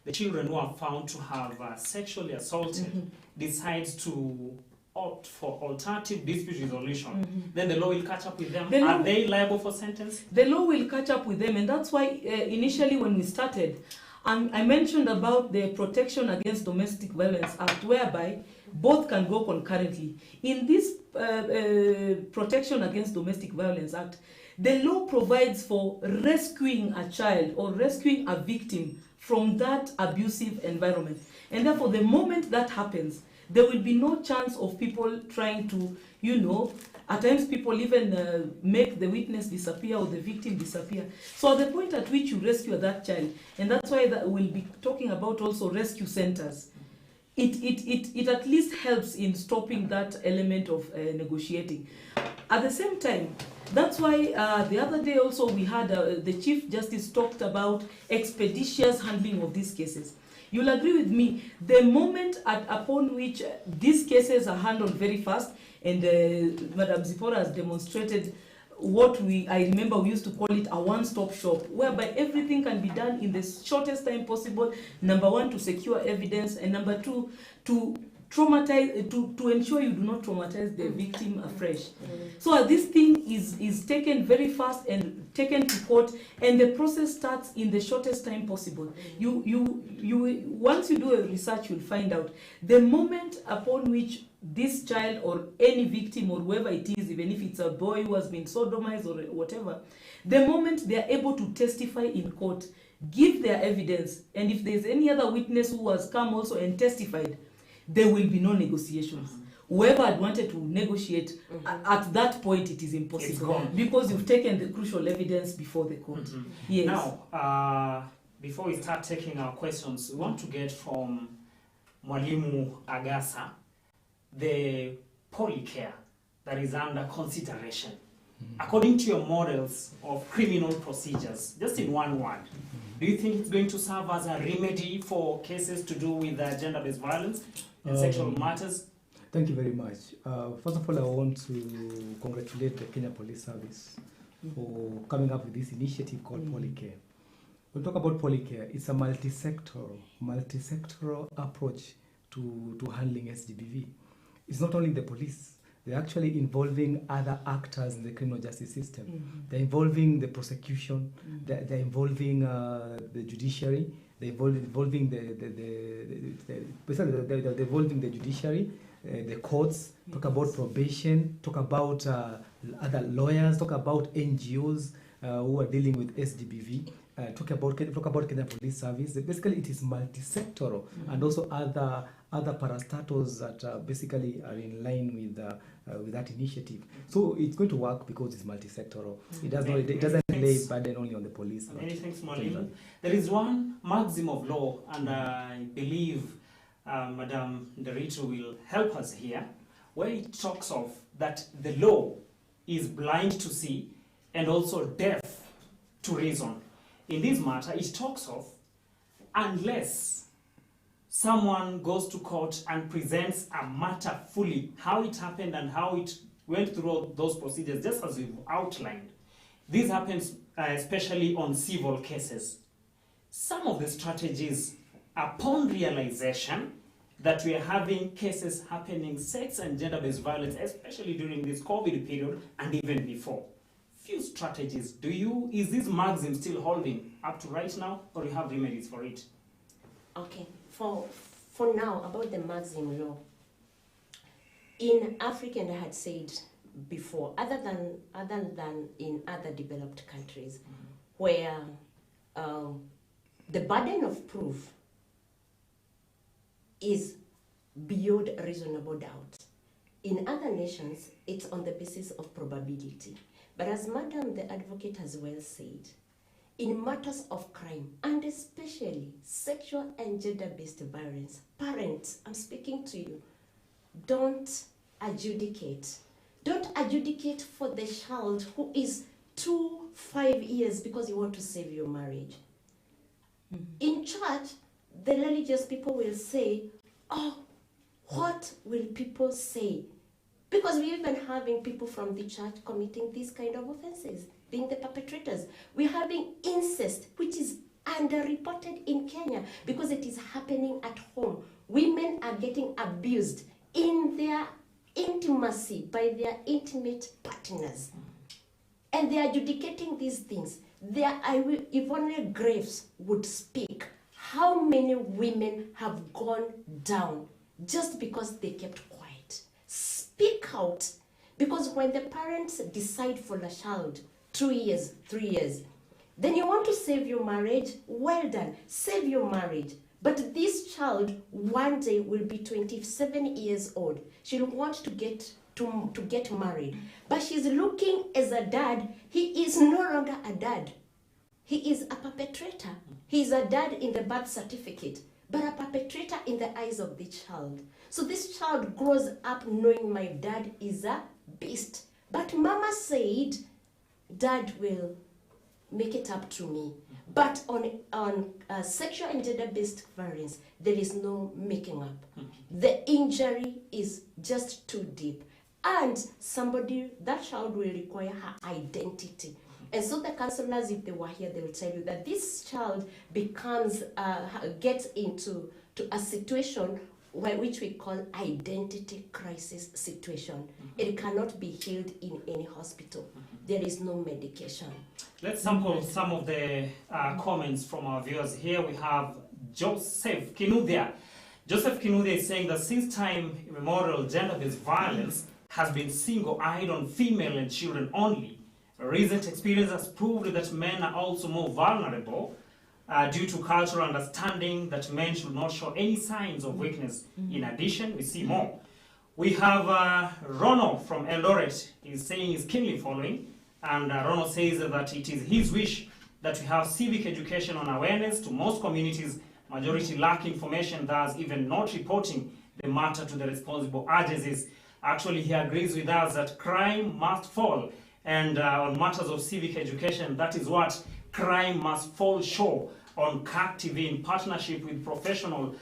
the children who are found to have sexually assaulted decides to opt for alternative dispute resolution, then the law will catch up with them. Are they liable for sentence? The law will catch up with them, and that's why initially when we started, I mentioned about the Protection Against Domestic Violence Act, whereby both can go concurrently. In this Protection Against Domestic Violence Act, the law provides for rescuing a child or rescuing a victim from that abusive environment. And therefore, the moment that happens, there will be no chance of people trying to, at times people even make the witness disappear or the victim disappear. So at the point at which you rescue that child, and that's why we'll be talking about also rescue centers, it at least helps in stopping that element of negotiating. At the same time, that's why the other day also we had the Chief Justice talked about expeditious handling of these cases. you'll agree with me, the moment upon which these cases are handled very fast, and Madam Zipporah has demonstrated what I remember we used to call it a one-stop shop, whereby everything can be done in the shortest time possible. Number one, to secure evidence, and number two, to traumatize, to ensure you do not traumatize the victim afresh. So this thing is taken very fast and taken to court, and the process starts in the shortest time possible. You once you do a research, you'll find out the moment upon which this child or any victim or whoever it is, even if it's a boy who has been sodomized or whatever, the moment they are able to testify in court, give their evidence, and if there's any other witness who has come also and testified, there will be no negotiations. Whoever had wanted to negotiate, at that point it is impossible, because you've taken the crucial evidence before the court. Yes. Now, before we start taking our questions, we want to get from Mwalimu Agasa the polycare that is under consideration. According to your models of criminal procedures, just in one word, do you think it's going to serve as a remedy for cases to do with gender-based violence and sexual matters? Thank you very much. First of all, I want to congratulate the Kenya Police Service for coming up with this initiative called Polycare. We'll talk about Polycare. It's a multi-sectoral approach to handling SGBV. It's not only the police. They're actually involving other actors in the criminal justice system. They're involving the prosecution. They're involving the judiciary. They're involving they're involving the judiciary, the courts. Talk about probation. Talk about other lawyers. Talk about NGOs who are dealing with SGBV. Talk about Kenya Police Service. Basically, it is multi-sectoral, and also other parastatals that basically are in line with that initiative. So it's going to work because it's multi-sectoral. It doesn't lay burden only on the police. Many thanks, Mwalimu. There is one maxim of law, and I believe Madam Nderitu will help us here, where it talks of that the law is blind to see and also deaf to reason. In this matter, it talks of unless someone goes to court and presents a matter fully, how it happened and how it went through those procedures, just as we've outlined. This happens especially on civil cases. Some of the strategies, upon realization that we are having cases happening, sex and gender-based violence, especially during this COVID period and even before. Few strategies. Is this maxim still holding up to right now, or you have remedies for it? Okay, for now, about the maxim law, in Africa, and I had said before, other than in other developed countries, where the burden of proof is beyond reasonable doubt. In other nations, it's on the basis of probability. But as Madam the Advocate has well said, in matters of crime, and especially sexual and gender-based violence, parents, I'm speaking to you, don't adjudicate. Don't adjudicate for the child who is 5 years because you want to save your marriage. In church, the religious people will say, oh, what will people say? Because we're even having people from the church committing these kind of offenses, being the perpetrators. We're having incest, which is underreported in Kenya because it is happening at home. Women are getting abused in their intimacy by their intimate partners. And they are adjudicating these things. If only Graves would speak, how many women have gone down just because they kept quiet? Speak out, because when the parents decide for the child 2 years, 3 years, then you want to save your marriage, well done, save your marriage. But this child one day will be 27 years old. She'll want to get married. But she's looking as a dad. He is no longer a dad. He is a perpetrator. He is a dad in the birth certificate, but a perpetrator in the eyes of the child. So this child grows up knowing my dad is a beast. But mama said, dad will make it up to me. But on sexual and gender-based violence, there is no making up. The injury is just too deep. And that child will require her identity. And so the counselors, if they were here, they will tell you that this child gets into a situation which we call identity crisis situation. It cannot be healed in any hospital. There is no medication. Let's sample some of the comments from our viewers. Here we have Joseph Kinuthia. Joseph Kinuthia is saying that since time immemorial, gender-based violence has been single-eyed on female and children only. Recent experience has proved that men are also more vulnerable due to cultural understanding that men should not show any signs of weakness. In addition, we see more. We have Ronald from Eldoret. He's saying he's keenly following, and Ronald says that it is his wish that we have civic education on awareness to most communities. Majority lack information, thus even not reporting the matter to the responsible agencies. Actually, he agrees with us that crime must fall, and on matters of civic education, that is what Crime Must Fall show on CAC TV in partnership with Professional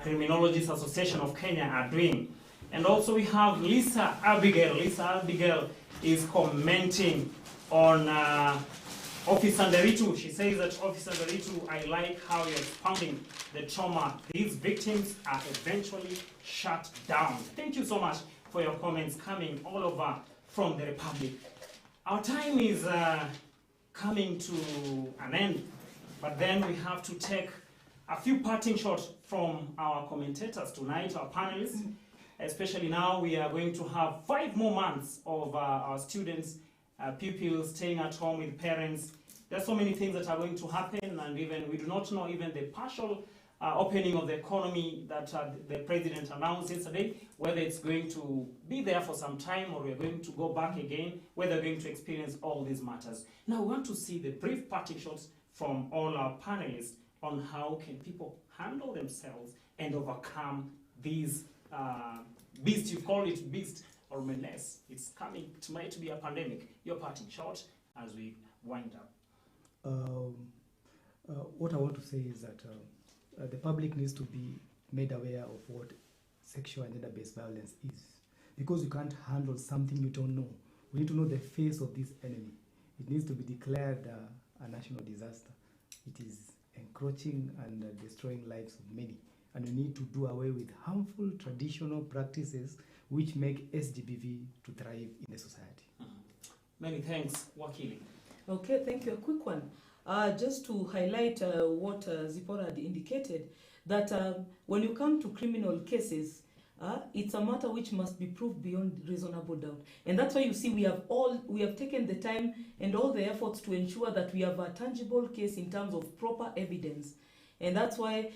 Criminologists Association of Kenya are doing. And also we have Lisa Abigail. Lisa Abigail is commenting on Officer Nderitu. She says that, Officer Nderitu, I like how you're expounding the trauma. These victims are eventually shut down. Thank you so much for your comments coming all over from the Republic. Our time is coming to an end, but then we have to take a few parting shots from our commentators tonight, our panelists. Especially now we are going to have 5 more months of our students, pupils staying at home with parents. There are so many things that are going to happen, and even we do not know even the partial opening of the economy that the president announced yesterday, whether it's going to be there for some time or we're going to go back again, whether we're going to experience all these matters. Now we want to see the brief parting shots from all our panelists on how can people handle themselves and overcome these beast. You call it beast or menace. It's coming, it might be a pandemic. Your parting shot as we wind up. What I want to say is that the public needs to be made aware of what sexual and gender-based violence is, because you can't handle something you don't know. We need to know the face of this enemy. It needs to be declared a national disaster. It is encroaching and destroying lives of many. And we need to do away with harmful traditional practices which make SGBV to thrive in the society. Many thanks, Wakili. Okay, thank you. A quick one. Just to highlight what Zipporah had indicated, that when you come to criminal cases, it's a matter which must be proved beyond reasonable doubt. And that's why you see we have taken the time and all the efforts to ensure that we have a tangible case in terms of proper evidence. And that's why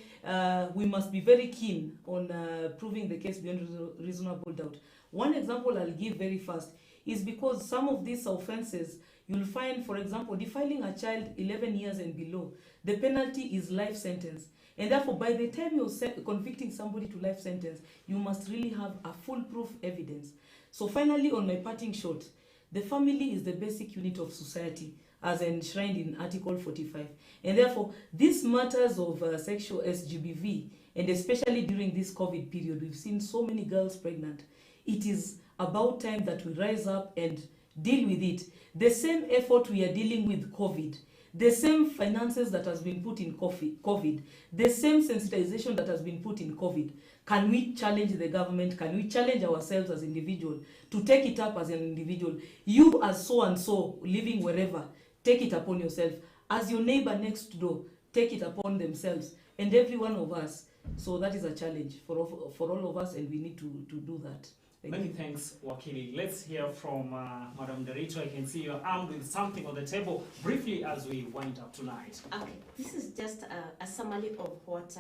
we must be very keen on proving the case beyond reasonable doubt. One example I'll give very fast is because some of these offenses, you'll find, for example, defiling a child 11 years and below, the penalty is life sentence. And therefore, by the time you're convicting somebody to life sentence, you must really have a foolproof evidence. So finally, on my parting shot, the family is the basic unit of society, as enshrined in Article 45. And therefore, these matters of sexual SGBV, and especially during this COVID period, we've seen so many girls pregnant. It is about time that we rise up and deal with it. The same effort we are dealing with COVID, the same finances that has been put in COVID, the same sensitization that has been put in COVID. Can we challenge the government? Can we challenge ourselves as individuals to take it up as an individual? You as so-and-so living wherever, take it upon yourself. As your neighbor next door, take it upon themselves. And every one of us. So that is a challenge for all of us, and we need to do that. Many thanks, Wakili. Let's hear from Madam Nderitu. I can see you're armed with something on the table. Briefly, as we wind up tonight. Okay, this is just a summary of what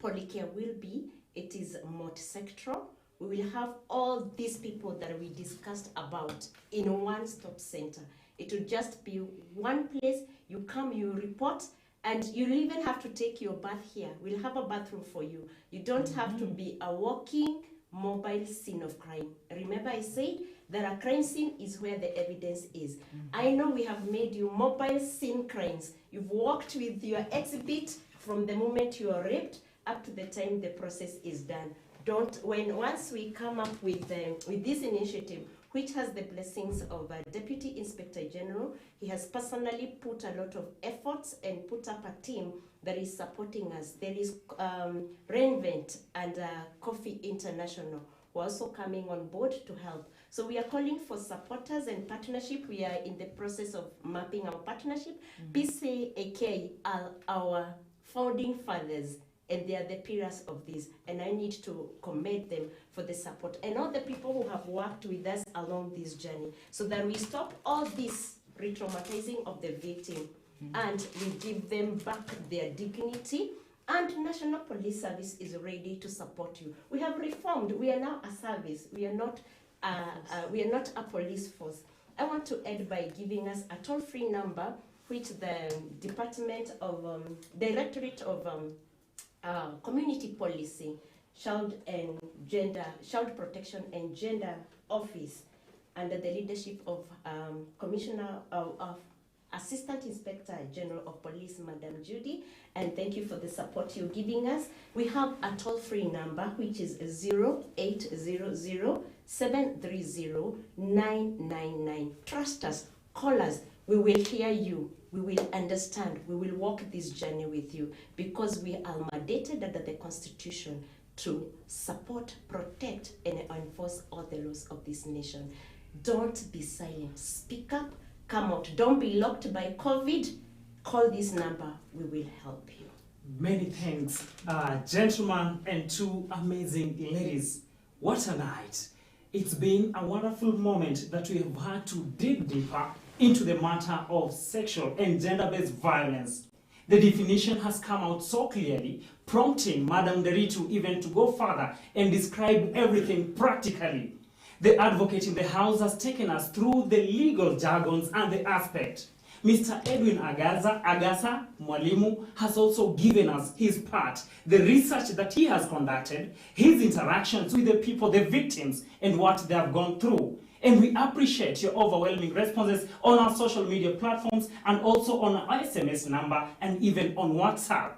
Polycare will be. It is multi-sectoral. We will have all these people that we discussed about in one stop center. It will just be one place. You come, you report, and you'll even have to take your bath here. We'll have a bathroom for you. You don't have to be a walking mobile scene of crime. Remember I said That a crime scene is where the evidence is. I know we have made you mobile scene crimes. You've walked with your exhibit from the moment you are raped up to the time the process is done. Once we come up with this initiative, which has the blessings of Deputy Inspector General, he has personally put a lot of efforts and put up a team that is supporting us. There is Reinvent and Coffee International who are also coming on board to help. So we are calling for supporters and partnership. We are in the process of mapping our partnership. PCAK are our founding fathers, and they are the pillars of this. And I need to commend them for the support. And all the people who have worked with us along this journey, so that we stop all this re-traumatizing of the victim and we give them back their dignity. And National Police Service is ready to support you. We have reformed. We are now a service. We are not a police force. I want to end by giving us a toll-free number, which the Directorate of Community Policy, Child Protection and Gender Office, under the leadership of Commissioner of Assistant Inspector General of Police, Madam Judy, and thank you for the support you're giving us. We have a toll-free number, which is 0800-730-999. Trust us, call us, we will hear you, we will understand, we will walk this journey with you, because we are mandated under the Constitution to support, protect, and enforce all the laws of this nation. Don't be silent, speak up, come out. Don't be locked by COVID. Call this number. We will help you. Many thanks, gentlemen and two amazing ladies. What a night. It's been a wonderful moment that we have had to dig deeper into the matter of sexual and gender-based violence. The definition has come out so clearly, prompting Madam Nderitu even to go further and describe everything practically. The advocate in the House has taken us through the legal jargons and the aspect. Mr. Edwin Agasa Mwalimu has also given us his part, the research that he has conducted, his interactions with the people, the victims, and what they have gone through. And we appreciate your overwhelming responses on our social media platforms and also on our SMS number and even on WhatsApp.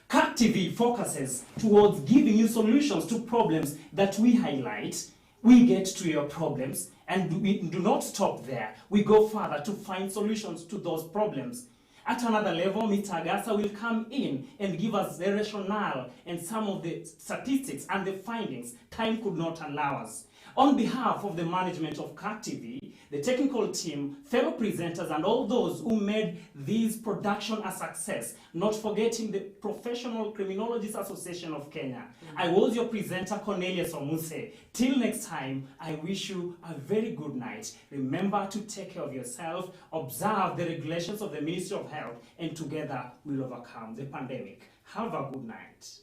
CAC TV focuses towards giving you solutions to problems that we highlight. We get to your problems and we do not stop there. We go further to find solutions to those problems. At another level, Mr. Agasa will come in and give us the rationale and some of the statistics and the findings time could not allow us. On behalf of the management of CAC TV, the technical team, fellow presenters, and all those who made this production a success, not forgetting the Professional Criminologists Association of Kenya. I was your presenter, Cornelius Omuse. Till next time, I wish you a very good night. Remember to take care of yourself, observe the regulations of the Ministry of Health, and together we'll overcome the pandemic. Have a good night.